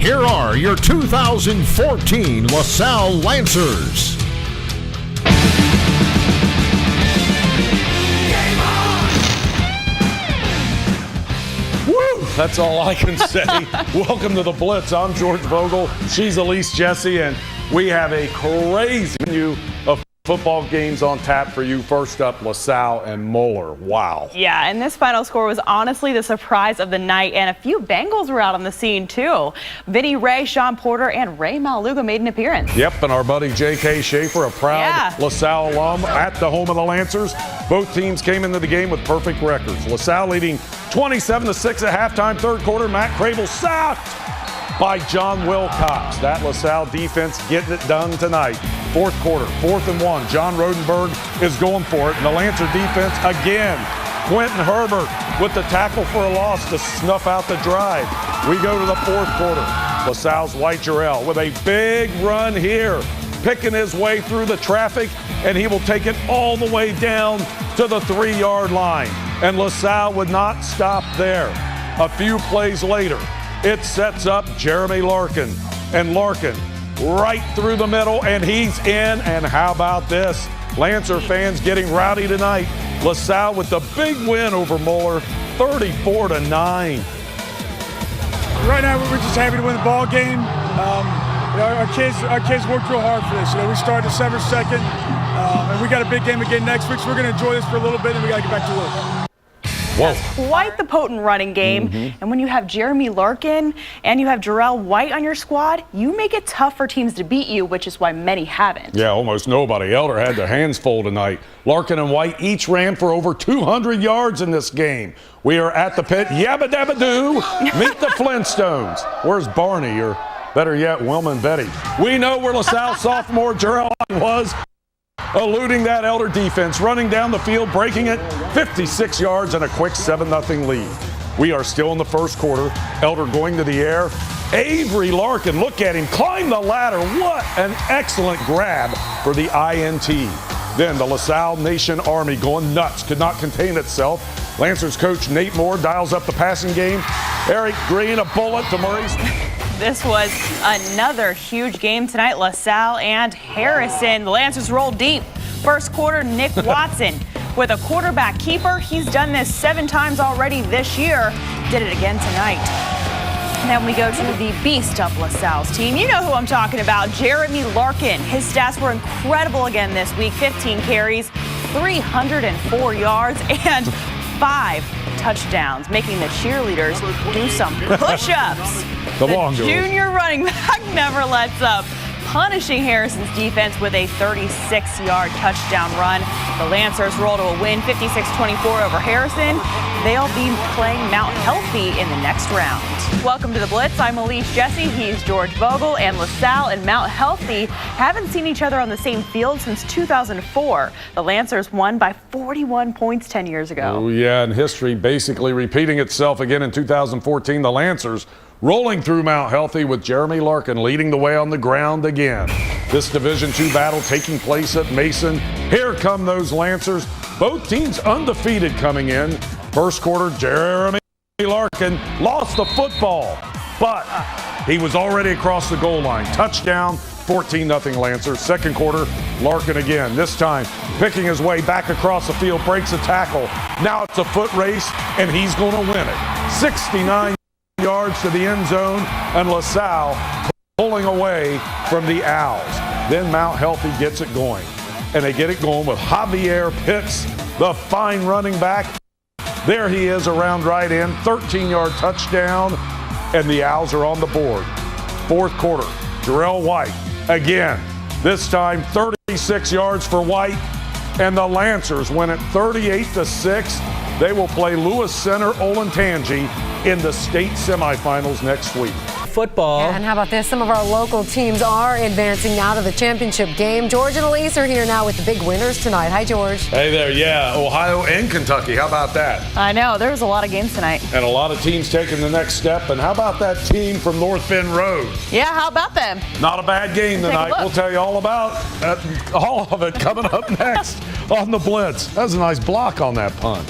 Here are your 2014 LaSalle Lancers. Woo! That's all I can say. Welcome to the Blitz. I'm George Vogel. She's Elise Jesse, and we have a crazy menu of football games on tap for you. First up, LaSalle and Moeller. Wow. Yeah, and this final score was honestly the surprise of the night, and a few Bengals were out on the scene too. Vinny Ray, Sean Porter, and Ray Maluga made an appearance. Yep, and our buddy J.K. Schaefer, a proud LaSalle alum at the home of the Lancers. Both teams came into the game with perfect records. LaSalle leading 27-6 at halftime. Third quarter, Matt Crable sacked by John Wilcox. That LaSalle defense getting it done tonight. Fourth quarter, 4th and 1. John Rodenberg is going for it. And the Lancer defense again. Quentin Herbert with the tackle for a loss to snuff out the drive. We go to the fourth quarter. LaSalle's White Jarrell with a big run here, picking his way through the traffic, and he will take it all the way down to the 3-yard line. And LaSalle would not stop there. A few plays later, it sets up Jeremy Larkin. And Larkin right through the middle, and he's in. And how about this? Lancer fans getting rowdy tonight. LaSalle with the big win over Moeller, 34-9. Right now, we're just happy to win the ball game. Our kids worked real hard for this. We started December 2nd, and we got a big game again next week, so we're going to enjoy this for a little bit, and we got to get back to work. Whoa. Quite the potent running game. And when you have Jeremy Larkin and you have Jarrell White on your squad, you make it tough for teams to beat you, which is why many haven't. Yeah, almost nobody. Elder had their hands full tonight. Larkin and White each ran for over 200 yards in this game. We are at the pit. Yabba dabba doo. Meet the Flintstones. Where's Barney, or better yet, Wilma and Betty? We know where LaSalle sophomore Jarrell White was, eluding that Elder defense, running down the field, breaking it, 56 yards and a quick 7-0 lead. We are still in the first quarter. Elder going to the air. Avery Larkin, look at him, climb the ladder. What an excellent grab for the INT. Then the LaSalle Nation Army going nuts, could not contain itself. Lancers coach Nate Moore dials up the passing game. Eric Green, a bullet to Murray's. This was another huge game tonight. LaSalle and Harrison. The Lancers rolled deep. First quarter, Nick Watson with a quarterback keeper. He's done this 7 times already this year. Did it again tonight. And then we go to the beast of LaSalle's team. You know who I'm talking about, Jeremy Larkin. His stats were incredible again this week. 15 carries, 304 yards, and 5 touchdowns, making the cheerleaders do some push-ups. The junior running back never lets up, punishing Harrison's defense with a 36-yard touchdown run. The Lancers roll to a win, 56-24 over Harrison. They'll be playing Mount Healthy in the next round. Welcome to the Blitz. I'm Elise Jesse. He's George Vogel. And LaSalle and Mount Healthy haven't seen each other on the same field since 2004. The Lancers won by 41 points 10 years ago. Oh, yeah, and history basically repeating itself again in 2014. The Lancers rolling through Mount Healthy with Jeremy Larkin leading the way on the ground again. This Division II battle taking place at Mason. Here come those Lancers. Both teams undefeated coming in. First quarter, Jeremy Larkin lost the football, but he was already across the goal line. Touchdown, 14-0 Lancers. Second quarter, Larkin again. This time, picking his way back across the field, breaks a tackle. Now it's a foot race, and he's going to win it. 69 yards to the end zone, and LaSalle pulling away from the Owls. Then Mount Healthy gets it going, and they get it going with Javier Pitts, the fine running back. There he is around right in, 13-yard touchdown, and the Owls are on the board. Fourth quarter, Jarrell White again. This time 36 yards for White, and the Lancers win it 38-6. They will play Lewis Center Olentangy in the state semifinals next week. Football. Yeah, and how about this? Some of our local teams are advancing now to the championship game. George and Elise are here now with the big winners tonight. Hi, George. Hey there, yeah. Ohio and Kentucky. How about that? I know. There was a lot of games tonight. And a lot of teams taking the next step. And how about that team from North Bend Road? Yeah, how about them? Not a bad game tonight. We'll tell you all about all of it coming up next on the Blitz. That was a nice block on that punt.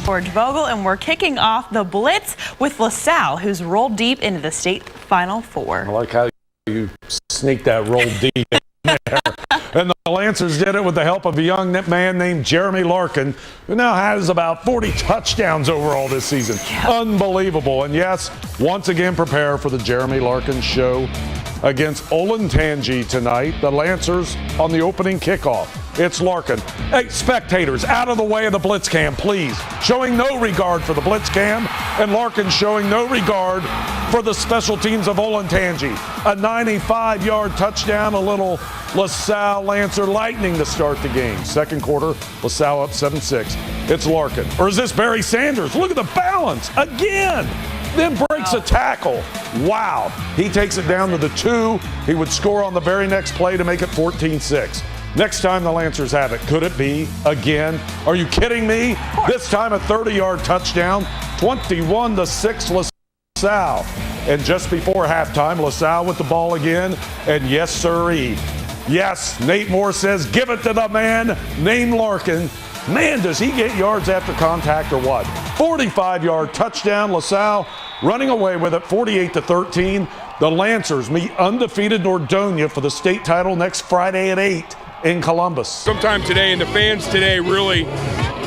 George Vogel, and we're kicking off the Blitz with LaSalle, who's rolled deep into the state Final Four. I like how you sneak that roll deep in there. And the Lancers did it with the help of a young man named Jeremy Larkin, who now has about 40 touchdowns overall this season. Unbelievable. And yes, once again prepare for the Jeremy Larkin show against Olentangy tonight. The Lancers on the opening kickoff. It's Larkin. Hey, spectators, out of the way of the blitz cam, please. Showing no regard for the blitz cam, and Larkin showing no regard for the special teams of Olentangy. A 95-yard touchdown, a little LaSalle Lancer lightning to start the game. Second quarter, LaSalle up 7-6. It's Larkin. Or is this Barry Sanders? Look at the balance again. Then breaks a tackle. Wow. He takes it down to the 2. He would score on the very next play to make it 14-6. Next time the Lancers have it, could it be again? Are you kidding me? This time a 30-yard touchdown, 21-6 LaSalle. And just before halftime, LaSalle with the ball again, and yes, sirree. Yes, Nate Moore says, give it to the man named Larkin. Man, does he get yards after contact or what? 45-yard touchdown, LaSalle running away with it, 48-13. The Lancers meet undefeated Nordonia for the state title next Friday at 8 in Columbus. Sometime today, and the fans today really,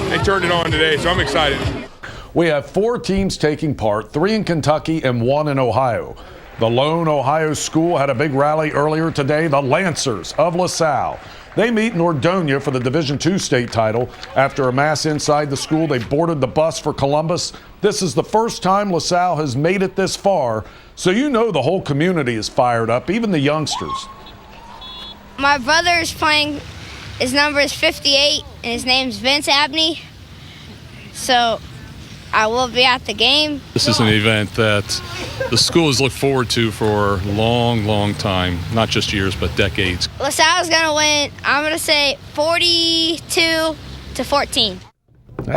they turned it on today, so I'm excited. We have 4 teams taking part, 3 in Kentucky and 1 in Ohio. The lone Ohio school had a big rally earlier today, the Lancers of LaSalle. They meet Nordonia for the Division II state title. After a mass inside the school, they boarded the bus for Columbus. This is the first time LaSalle has made it this far, so you know the whole community is fired up, even the youngsters. My brother is playing, his number is 58, and his name's Vince Abney, so I will be at the game. This is an event that the school has looked forward to for a long, long time, not just years, but decades. LaSalle's going to win, I'm going to say 42-14.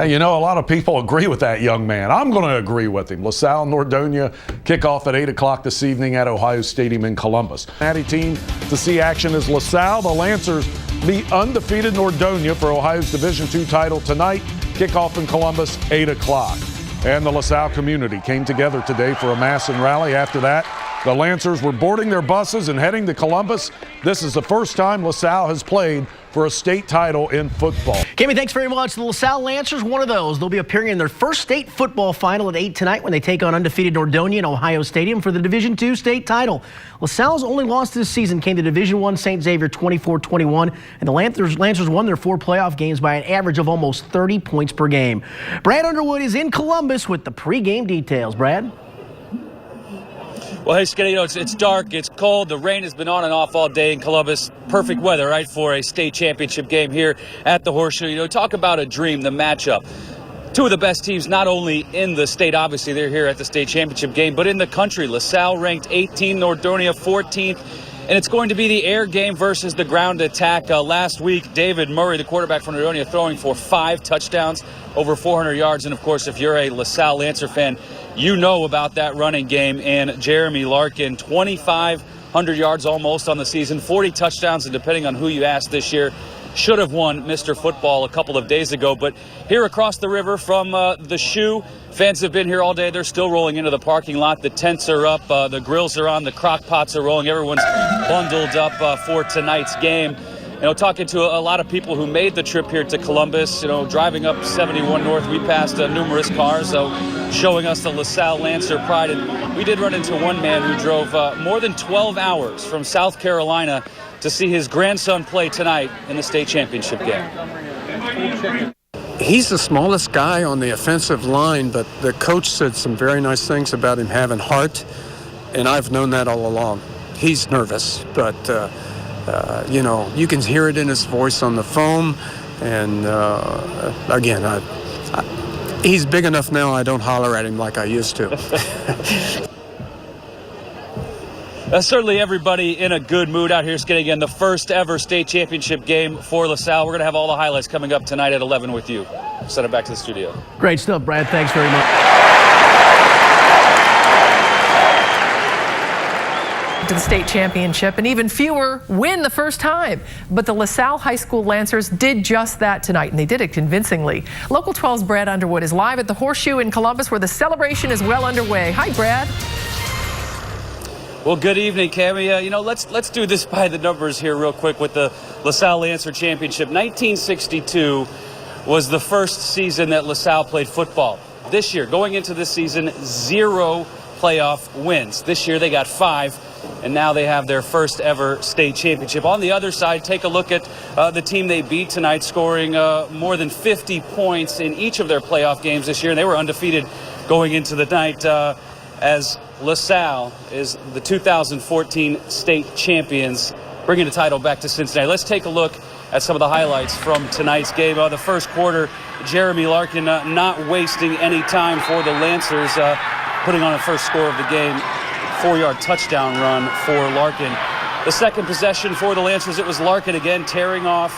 You know, a lot of people agree with that young man. I'm going to agree with him. LaSalle, Nordonia kick off at 8 o'clock this evening at Ohio Stadium in Columbus. Natty team to see action is LaSalle. The Lancers meet undefeated Nordonia for Ohio's Division II title tonight. Kickoff in Columbus, 8 o'clock. And the LaSalle community came together today for a mass and rally. After that, the Lancers were boarding their buses and heading to Columbus. This is the first time LaSalle has played for a state title in football. Cammy, thanks very much. The LaSalle Lancers, one of those. They'll be appearing in their first state football final at 8 tonight when they take on undefeated Nordonia in Ohio Stadium for the Division II state title. LaSalle's only loss this season came to Division I St. Xavier 24-21, and the Lancers won their 4 playoff games by an average of almost 30 points per game. Brad Underwood is in Columbus with the pregame details. Brad? Well, hey, Skitty, it's dark, it's cold, the rain has been on and off all day in Columbus. Perfect weather, right, for a state championship game here at the Horseshoe. Talk about a dream, the matchup. 2 of the best teams, not only in the state, obviously they're here at the state championship game, but in the country. LaSalle ranked 18th, Nordonia 14th. And it's going to be the air game versus the ground attack. Last week, David Murray, the quarterback for Nordonia, throwing for 5 touchdowns, over 400 yards. And, of course, if you're a LaSalle Lancer fan, you know about that running game. And Jeremy Larkin, 2,500 yards almost on the season, 40 touchdowns, and depending on who you ask this year, should have won Mr. Football a couple of days ago. But here across the river from the Shoe, fans have been here all day. They're still rolling into the parking lot. The tents are up. The grills are on. The crock pots are rolling. Everyone's bundled up for tonight's game. Talking to a lot of people who made the trip here to Columbus, driving up 71 North, we passed numerous cars, showing us the LaSalle Lancer pride. And we did run into one man who drove more than 12 hours from South Carolina to see his grandson play tonight in the state championship game. He's the smallest guy on the offensive line, but the coach said some very nice things about him having heart, and I've known that all along. He's nervous, but you can hear it in his voice on the phone. And again, he's big enough now I don't holler at him like I used to. Certainly everybody in a good mood out here. Getting again the first ever state championship game for LaSalle. We're going to have all the highlights coming up tonight at 11 with you. Send it back to the studio. Great stuff, Brad. Thanks very much. to the state championship, and even fewer win the first time. But the LaSalle High School Lancers did just that tonight, and they did it convincingly. Local 12's Brad Underwood is live at the Horseshoe in Columbus, where the celebration is well underway. Hi, Brad. Well, good evening, Cammie. Let's do this by the numbers here real quick with the LaSalle Lancer Championship. 1962 was the first season that LaSalle played football. This year, going into this season, 0 playoff wins. This year they got 5, and now they have their first ever state championship. On the other side, take a look at the team they beat tonight, scoring more than 50 points in each of their playoff games this year, and they were undefeated going into the night as LaSalle is the 2014 state champions, bringing the title back to Cincinnati. Let's take a look at some of the highlights from tonight's game. The first quarter, Jeremy Larkin not wasting any time for the Lancers, putting on the first score of the game, 4-yard touchdown run for Larkin. The second possession for the Lancers, it was Larkin again, tearing off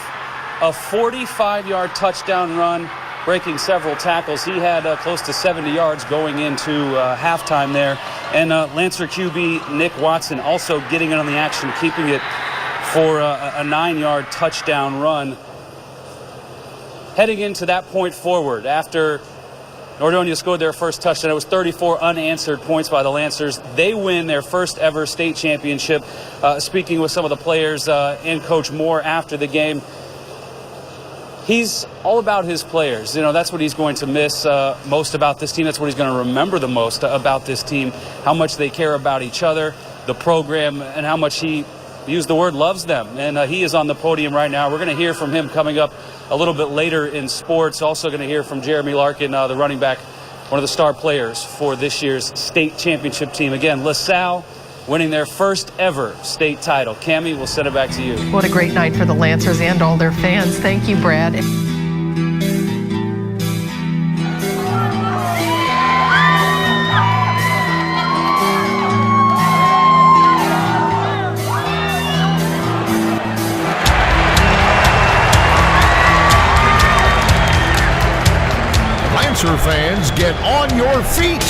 a 45-yard touchdown run, breaking several tackles. He had close to 70 yards going into halftime there. And Lancer QB Nick Watson also getting in on the action, keeping it for a 9-yard touchdown run. Heading into that point forward, after Nordonia scored their first touchdown, it was 34 unanswered points by the Lancers. They win their first ever state championship. Speaking with some of the players and Coach Moore after the game, he's all about his players. That's what he's going to miss most about this team. That's what he's going to remember the most about this team, how much they care about each other, the program, and how much he used the word loves them. And he is on the podium right now. We're going to hear from him coming up a little bit later in sports. Also going to hear from Jeremy Larkin, the running back, one of the star players for this year's state championship team. Again, LaSalle winning their first ever state title. Cammie, we'll send it back to you. What a great night for the Lancers and all their fans. Thank you, Brad. Lancer fans, get on your feet.